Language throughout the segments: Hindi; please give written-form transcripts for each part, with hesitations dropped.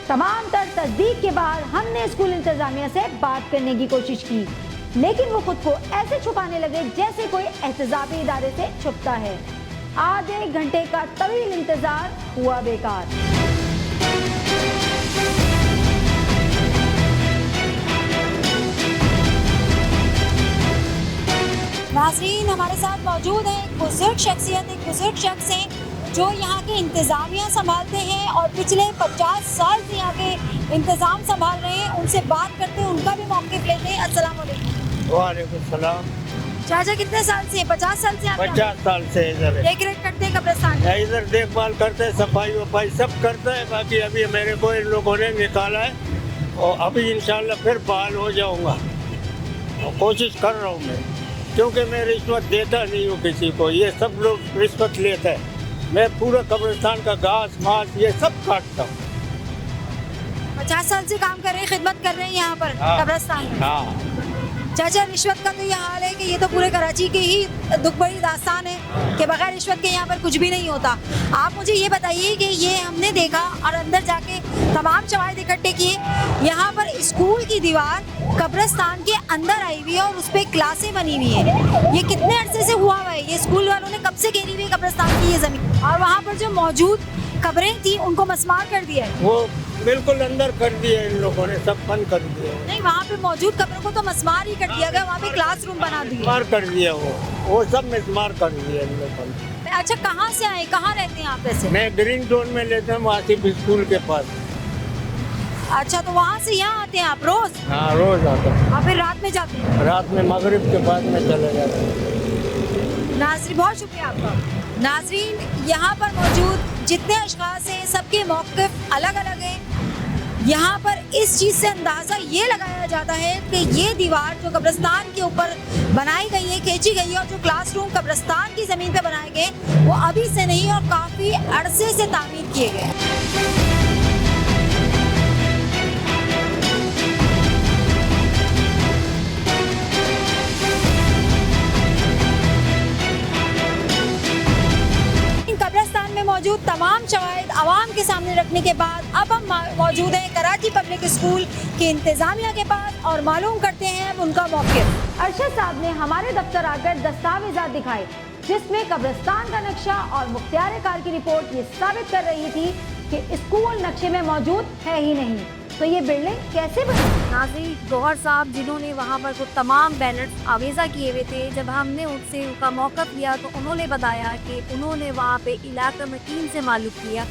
तमाम तर तस्दीक के बाद हमने स्कूल इंतजामिया से बात करने की कोशिश की, लेकिन वो खुद को ऐसे छुपाने लगे जैसे कोई एहतजाबी इदारे से छुपता है। आधे घंटे का तवील इंतजार हुआ बेकार। नाज़रीन, हमारे साथ मौजूद है एक बुजुर्ग शख्स हैं जो यहाँ के इंतज़ामिया संभालते हैं और पिछले 50 साल से यहाँ के इंतज़ाम संभाल रहे हैं। उनसे बात करते हैं, उनका भी मौक़िफ़ लेते हैं। अस्सलाम वालेकुम। वालेकुम सलाम। चाचा कितने साल से? 50 साल से आप 50 साल से इधर देख रेख करते हैं कब्रिस्तान? इधर देखभाल करते हैं, सफाई वफाई सब करते हैं। बाकी अभी मेरे को इन लोगों ने निकाला है और अभी इंशाल्लाह फिर बहाल हो जाऊंगा और कोशिश कर रहा हूँ मैं, क्योंकि मैं रिश्वत देता नहीं हूँ किसी को। ये सब लोग रिश्वत लेते हैं। मैं पूरा कब्रिस्तान का घास मास ये सब काटता हूँ। 50 साल से काम कर रहे हैं, खिदमत कर रहे हैं यहाँ पर कब्रिस्तान में। हाँ। चाचा, रिश्वत का तो ये हाल है कि ये तो पूरे कराची के ही दुख भरी दास्तान है कि बगैर रिश्वत के यहाँ पर कुछ भी नहीं होता। आप मुझे ये बताइए कि ये हमने देखा और अंदर जाके तमाम शवाहिद इकट्ठे किए, यहाँ पर स्कूल की दीवार कब्रिस्तान के अंदर आई हुई है और उस पर क्लासें बनी हुई है। ये कितने अरसे से हुआ हुआ है? ये स्कूल वालों ने कब से घेरी हुई है कब्रिस्तान की ये ज़मीन? और वहाँ पर जो मौजूद कब्रें थी उनको मस्मार कर दिया है? वो बिल्कुल अंदर कर दिया इन लोगों ने, सब बंद कर दिया। नहीं, वहाँ पे मौजूद कब्रों को तो मस्मार ही कर दिया गया, वहाँ पे क्लासरूम बना दिए। मिसमार कर दिया, वो सब मिसमार कर दिया इन लोगों ने। अच्छा, कहाँ से आए, कहाँ रहते हैं आप ऐसे? मैं ग्रीन जोन में लेता हूँ, आसिफ स्कूल के पास। अच्छा, तो वहाँ से यहाँ आते हैं आप रोज? हाँ, रोज आता हूँ। और फिर रात में जाते हैं? रात में मगरिब के बाद में चले जाते हैं। नाज़रीन, बहुत शुक्रिया आपका। नाज़रीन, यहाँ पर मौजूद जितने अशख़ास हैं सबके मौक़िफ़ अलग अलग हैं। यहाँ पर इस चीज़ से अंदाज़ा ये लगाया जाता है कि ये दीवार जो कब्रिस्तान के ऊपर बनाई गई है, खींची गई है, और जो क्लासरूम कब्रिस्तान की ज़मीन पर बनाए गए वो अभी से नहीं और काफ़ी अरसे से तामीर किए गए। कब्रिस्तान में मौजूद तमाम शवाहिद आवाम के सामने रखने के बाद अब हम मौजूद हैं कराची पब्लिक स्कूल के इंतज़ामिया के पास और मालूम करते हैं अब उनका मौक़िफ़। अरशद साहब ने हमारे दफ्तर आकर दस्तावेज़ात दिखाए जिसमें कब्रिस्तान का नक्शा और मुख्तियार कार की रिपोर्ट ये साबित कर रही थी कि स्कूल नक्शे में मौजूद है ही नहीं, तो ये बिल्डिंग कैसे बनी? नाज़रीन, गौहर साहब जिन्होंने वहाँ पर कुछ तमाम बैनर्स आवेज़ा किए हुए थे, जब हमने उनसे उनका मौक़िफ़ लिया तो उन्होंने बताया कि उन्होंने वहाँ पे इलाका मकीन से मालूम किया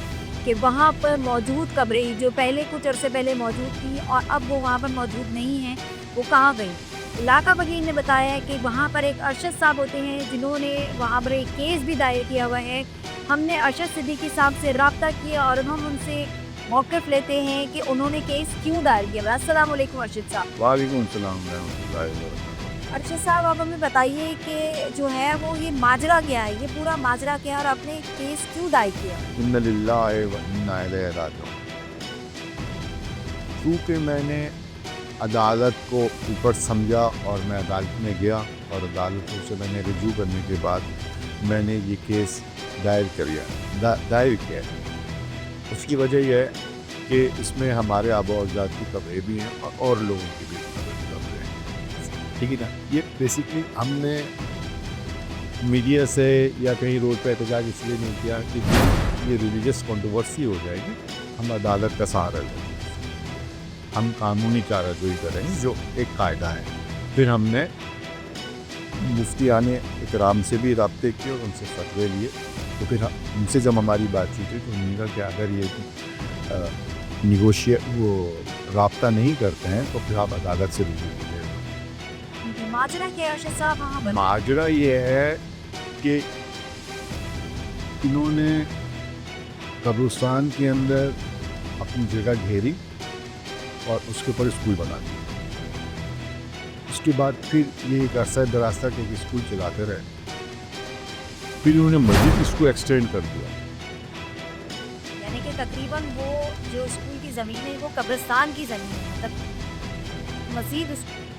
कि वहाँ पर मौजूद कब्रें जो पहले कुछ अरसे पहले मौजूद थी और अब वो वहाँ पर मौजूद नहीं हैं, वो कहाँ गई। इलाका वकील ने बताया कि वहाँ पर एक अरशद साहब होते हैं जिन्होंने वहाँ पर एक केस भी दायर किया हुआ है। हमने अरशद सिद्दीकी साहब से रब्ता किया और हम उनसे मौक़िफ़ लेते हैं कि उन्होंने केस क्यों दायर किया। अस्सलाम वालेकुम अरशद साहब। वालेकुम सलाम रहमतुल्लाहि व बरकातुहू। अरशद साहब, आप हमें बताइए कि जो है वो ये माजरा क्या है, ये पूरा माजरा क्या है और आपने केस क्यों दायर किया? इन्ना लिल्लाहि व इन्ना इलैहि राजिऊन। क्योंकि मैंने अदालत को ऊपर समझा और मैं अदालत में गया और अदालत से मैंने रिजू करने के बाद मैंने ये केस दायर किया। उसकी वजह यह है कि इसमें हमारे आबा अजदाद की कब्रें भी हैं और लोगों की भी कब्रें हैं, ठीक है ना। ये बेसिकली हमने मीडिया से या कहीं रोड पे एहतजाज इसलिए नहीं किया कि ये रिलीजियस कंट्रोवर्सी हो जाएगी। हम अदालत का सहारा लेंगे, हम कानूनी चाराजोई करेंगे जो एक कायदा है। फिर हमने मुफ्तियाने इकराम से भी रब्ते किए और उनसे फतवे लिए। तो फिर उनसे जब हमारी बातचीत हुई तो उन्होंने कहा कि अगर ये निगोशिएट वो रब्ता नहीं करते हैं तो फिर आप अदालत से रुजू कीजिएगा। माजरा क्या है अरशद साहब वहाँ पर? माजरा ये है कि इन्होंने कब्रिस्तान के अंदर अपनी जगह घेरी और उसके ऊपर स्कूल बना दिया। उसके बाद फिर ये एक अरसा दरास्ता के एक स्कूल चलाते रहे। फिर उन्होंने मस्जिद इसको एक्सटेंड कर दिया। यानी कि तकरीबन वो जो स्कूल की ज़मीन है वो कब्रिस्तान की ज़मीन है, मतलब मस्जिद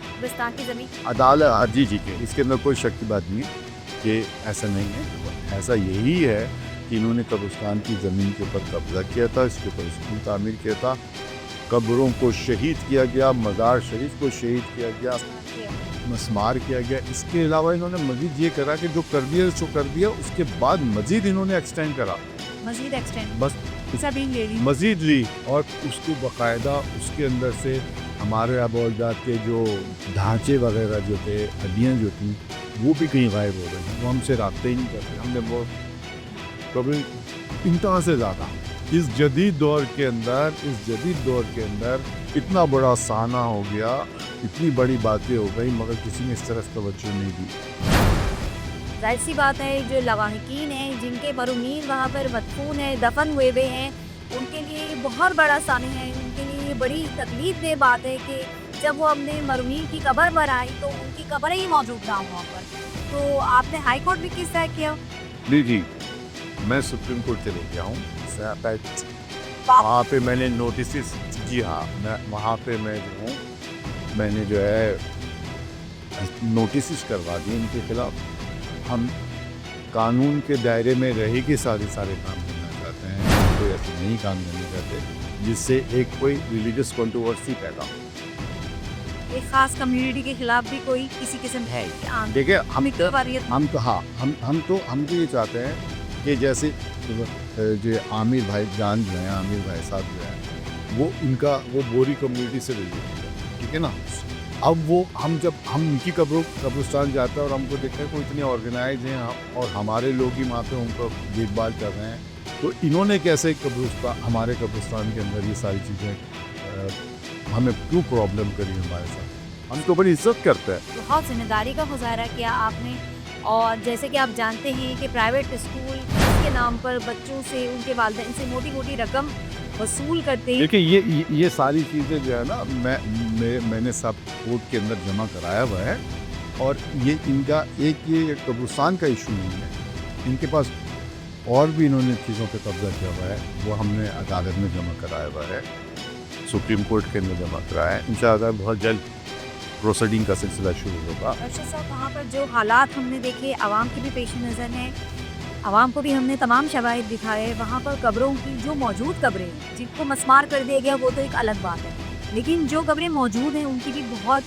कब्रिस्तान की ज़मीन। अदालत जी के इसके अंदर कोई शक की बात नहीं है कि ऐसा नहीं है। ऐसा यही है कि इन्होंने कब्रिस्तान की ज़मीन के ऊपर कब्जा किया था, इसके ऊपर स्कूल तामीर किया था कब्रों को शहीद किया गया, मज़ार शरीफ को शहीद किया गया, मस्मार किया गया। इसके अलावा इन्होंने मजीद ये करा कि जो कर दिया सो कर दिया, उसके बाद मजीद इन्होंने एक्सटेंड करा, मजीद एक्सटेंड बस सभी ले ली। मजीद ली, और उसको बाकायदा उसके अंदर से हमारे अबोजात के जो ढांचे वगैरह जो थे, हड्डियाँ जो थी, वो भी कहीं गायब हो गई। वो हमसे रब्ता ही नहीं करते। हमने वो कभी इंतहा से ज़्यादा इस जदीद दौर के अंदर इतना बड़ा साना हो गया, इतनी बड़ी बातें हो गई, मगर किसी ने इस तरफ तवज्जो नहीं दी। जाहिर सी बात है, जो लवाहिकीन हैं, जिनके मरूमीन वहाँ पर मदफून है, दफन हुए हुए हैं, उनके लिए ये बहुत बड़ा सानी है। उनके लिए ये बड़ी तकलीफ दे बात है कि जब वो अपने मरूमीन की कब्र पर आई तो उनकी कब्र ही मौजूद ना हो वहाँ पर। तो आपने हाई कोर्ट में किस तरह किया? जी, मैं सुप्रीम कोर्ट से लेके आऊँ, वहाँ पे मैंने नोटिस, जी हाँ, मैं वहाँ पे मैं जो हूँ, मैंने जो है नोटिस करवा दिए इनके खिलाफ। हम कानून के दायरे में रह के सारे काम करना चाहते हैं, कोई ऐसे नहीं काम करने चाहते जिससे एक कोई रिलीजियस कंट्रोवर्सी पैदा हो। एक खास कम्युनिटी के खिलाफ भी कोई किसी किस्म है। देखिए हम तो ये चाहते हैं कि जैसे जो आमिर भाई जान जो हैं, आमिर भाई साहब जो हैं, वो बोरी कम्युनिटी से रिलेटेड है, ठीक है ना। अब वो जब हम उनकी कब्रिस्तान जाते हैं और हमको देखते हैं कोई इतने ऑर्गेनाइज हैं और हमारे लोग ही वहाँ पे उनको देखभाल कर रहे हैं, तो इन्होंने कैसे हमारे कब्रिस्तान के अंदर ये सारी चीज़ें हमें क्यों प्रॉब्लम करी हमारे साथ। हम तो बड़ी इज्जत करते हैं। बहुत जिम्मेदारी का मुजाहरा किया आपने। और जैसे कि आप जानते हैं कि प्राइवेट स्कूल के नाम पर बच्चों से, उनके वालिदैन से मोटी रकम वसूल करते हैं। देखिए ये सारी चीज़ें जो है ना, मैंने सब कोर्ट के अंदर जमा कराया हुआ है, और ये इनका ये कब्रिस्तान का इशू नहीं है, इनके पास और भी इन्होंने चीज़ों पे कब्जा किया हुआ है, वो हमने अदालत में जमा कराया हुआ है, सुप्रीम कोर्ट के अंदर जमा कराया है। इंशाअल्लाह बहुत जल्द प्रोसीडिंग का सिलसिला शुरू होगा। अर्शद साहब, वहाँ पर जो हालात हमने देखे, आवाम की भी पेश नज़र हैं, आवाम को भी हमने तमाम शवाहिद दिखाए। वहाँ पर कब्रों की जो मौजूद कब्रें हैं, जिनको मस्मार कर दिया गया, वो तो एक अलग बात है, लेकिन जो कब्रें मौजूद हैं उनकी भी बहुत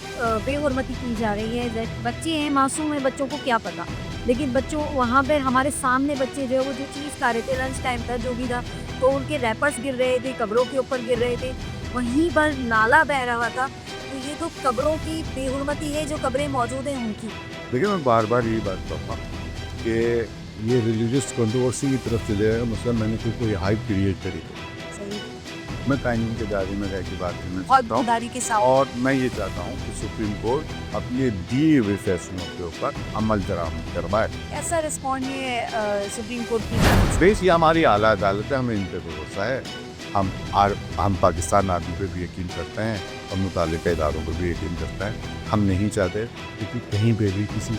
बेहुरमती की जा रही है। बच्चे हैं, मासूम हैं, बच्चों को क्या पता, लेकिन बच्चों वहाँ पर हमारे सामने बच्चे जो है वो जो चीज़ खा रहे थे, लंच टाइम था जो भी था, तो उनके रैपर्स गिर रहे थे, कब्रों के ऊपर गिर रहे थे, वहीं पर नाला बह रहा था। तो ये तो कब्रों की बेहुरमती है, जो कब्रें मौजूद हैं उनकी। देखिए, मैं बार बार यही बात कहूँगा कि ये रिलीजियस कंट्रोवर्सी की तरफ चले जाएगा। मतलब मैंने कोई हाइप क्रिएट करी तो सही, मैं कानून के दायरे में रह की बात करना चाहता हूँ, के साथ। और मैं ये चाहता हूँ कि सुप्रीम कोर्ट अपने दिए हुए फैसलों के ऊपर अमल दरामद करवाए। कैसा रिस्पॉन्ड ये सुप्रीम कोर्ट की? बेस ये हमारी आला अदालत है, हमें इन पर भरोसा है। हम पाकिस्तान आर्मी पे भी यकीन करते हैं और मुतालिका इदारों पर भी यकीन करते हैं। हम नहीं चाहते कि कहीं पे भी किसी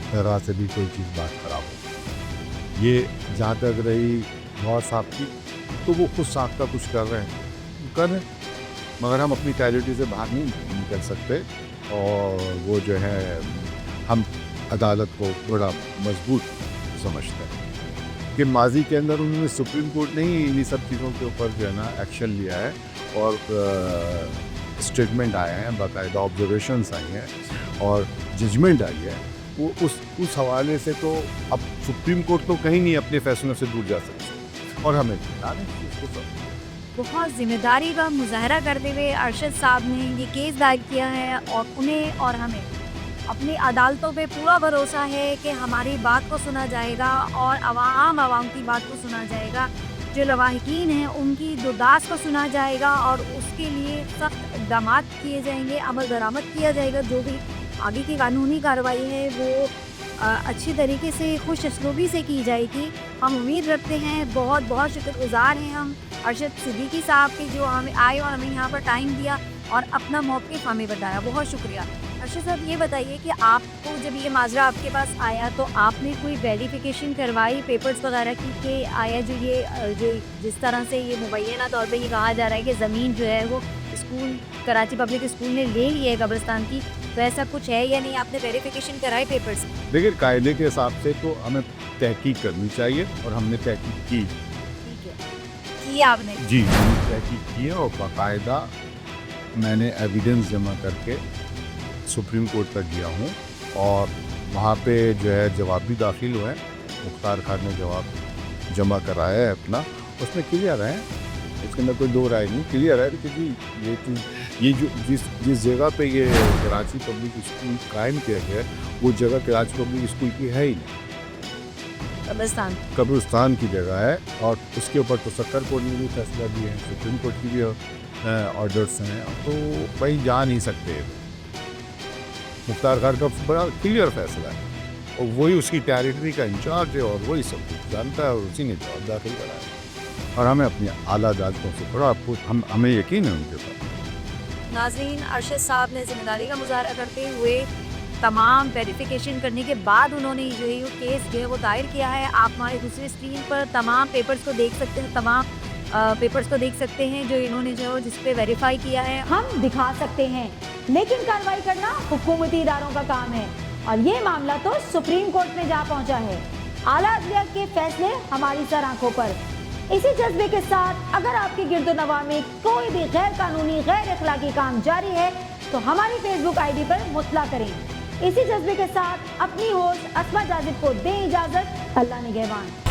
तरह से भी कोई चीज़ बात खराब हो। ये जहाँ तक रही गौर साहब की, तो वो खुद साथ का कुछ कर रहे हैं, मगर हम अपनी क्वालिटी से बाहर नहीं निकल सकते। और वो जो है, हम अदालत को बड़ा मजबूत समझते हैं कि माजी के अंदर उन्होंने, सुप्रीम कोर्ट ने ही इन्हीं सब चीज़ों के ऊपर जो है ना एक्शन लिया है, और स्टेटमेंट आए हैं, बाकायदा ऑब्जर्वेशंस आई हैं और जजमेंट आई है। वो उस हवाले से तो अब सुप्रीम कोर्ट तो कहीं नहीं अपने फैसलों से दूर जा सकती, और हमें बहुत जिम्मेदारी का मुजाहरा करते हुए अरशद साहब ने ये केस दायर किया है, और उन्हें और हमें अपनी अदालतों पे पूरा भरोसा है कि हमारी बात को सुना जाएगा और आवाम की बात को सुना जाएगा। जो लवाहिकीन हैं उनकी दुर्दाश्त को सुना जाएगा, और उसके लिए सख्त इक़दाम किए जाएंगे, अमल दरामद किया जाएगा। जो भी आगे की कानूनी कार्रवाई है वो अच्छी तरीके से, खुश असलूबी से की जाएगी। हम उम्मीद रखते हैं, बहुत शुक्रगुज़ार हैं हम अरशद सिद्दीकी साहब के, जो हमें आए और हमें यहाँ पर टाइम दिया और अपना मौक़िफ़ हमें बताया। बहुत शुक्रिया। अर्शद साहब, ये बताइए कि आपको जब ये माजरा आपके पास आया तो आपने कोई वेरिफिकेशन करवाई, पेपर्स वगैरह की, कि आया जो जिस तरह से ये मुबैना तौर पे ये कहा जा रहा है कि ज़मीन जो है वो स्कूल, कराची पब्लिक स्कूल ने ले ली है कब्रिस्तान की, तो ऐसा कुछ है या नहीं? आपने वेरिफिकेशन कराए पेपर्स? देखिए, कायदे के हिसाब से तो हमें तहकीक करनी चाहिए, और हमने तहकीक की। ठीक है, की आपने? जी। तहकीक की है और बाकायदा मैंने एविडेंस जमा करके सुप्रीम कोर्ट तक गया हूँ और वहाँ पे जो है जवाब भी दाखिल हुए हैं। मुख्तार खान ने जवाब जमा कराया है अपना, उसमें क्लियर है, इसके अंदर कोई दो राय नहीं, क्लियर है कि जी ये जो जिस जगह पे ये कराची पब्लिक स्कूल कायम किया गया है वो जगह कराची पब्लिक स्कूल की है ही नहीं, कब्रिस्तान की जगह है। और उसके ऊपर तो सक्कर कोर्ट ने भी फैसला दिया है, सुप्रीम कोर्ट की भी ऑर्डर्स हैं, तो भाई जा नहीं सकते। मुख्तार खान का बड़ा क्लियर फैसला है और वही उसकी टेरिटरी का इंचार्ज है और वही सब कुछ जानता है और उसी ने जवाब दाखिल कराया और हमें अपनी आला अदालतों से बड़ा हमें यकीन है उनके ऊपर। नाज़रीन, अरशद साहब ने जिम्मेदारी का मुजाहरा करते हुए तमाम वेरिफिकेशन करने के बाद उन्होंने जो है केस जो है वो दायर किया है। आप हमारे दूसरी स्क्रीन पर तमाम पेपर्स को देख सकते हैं, तमाम पेपर्स को देख सकते हैं जो इन्होंने जो जिस पे वेरीफाई किया है। हम दिखा सकते हैं लेकिन कार्रवाई करना हुकूमती इदारों का काम है और ये मामला तो सुप्रीम कोर्ट में जा पहुंचा है। आला अदलिया के फैसले हमारी सर आंखों पर। इसी जज्बे के साथ अगर आपके गिरदोनवा में कोई भी गैर कानूनी गैर अखलाकी काम जारी है तो हमारी फेसबुक आईडी पर मुतला करें। इसी जज्बे के साथ अपनी होस्ट अस्मा जाजिद को दें इजाजत। अल्लाह निगहबान।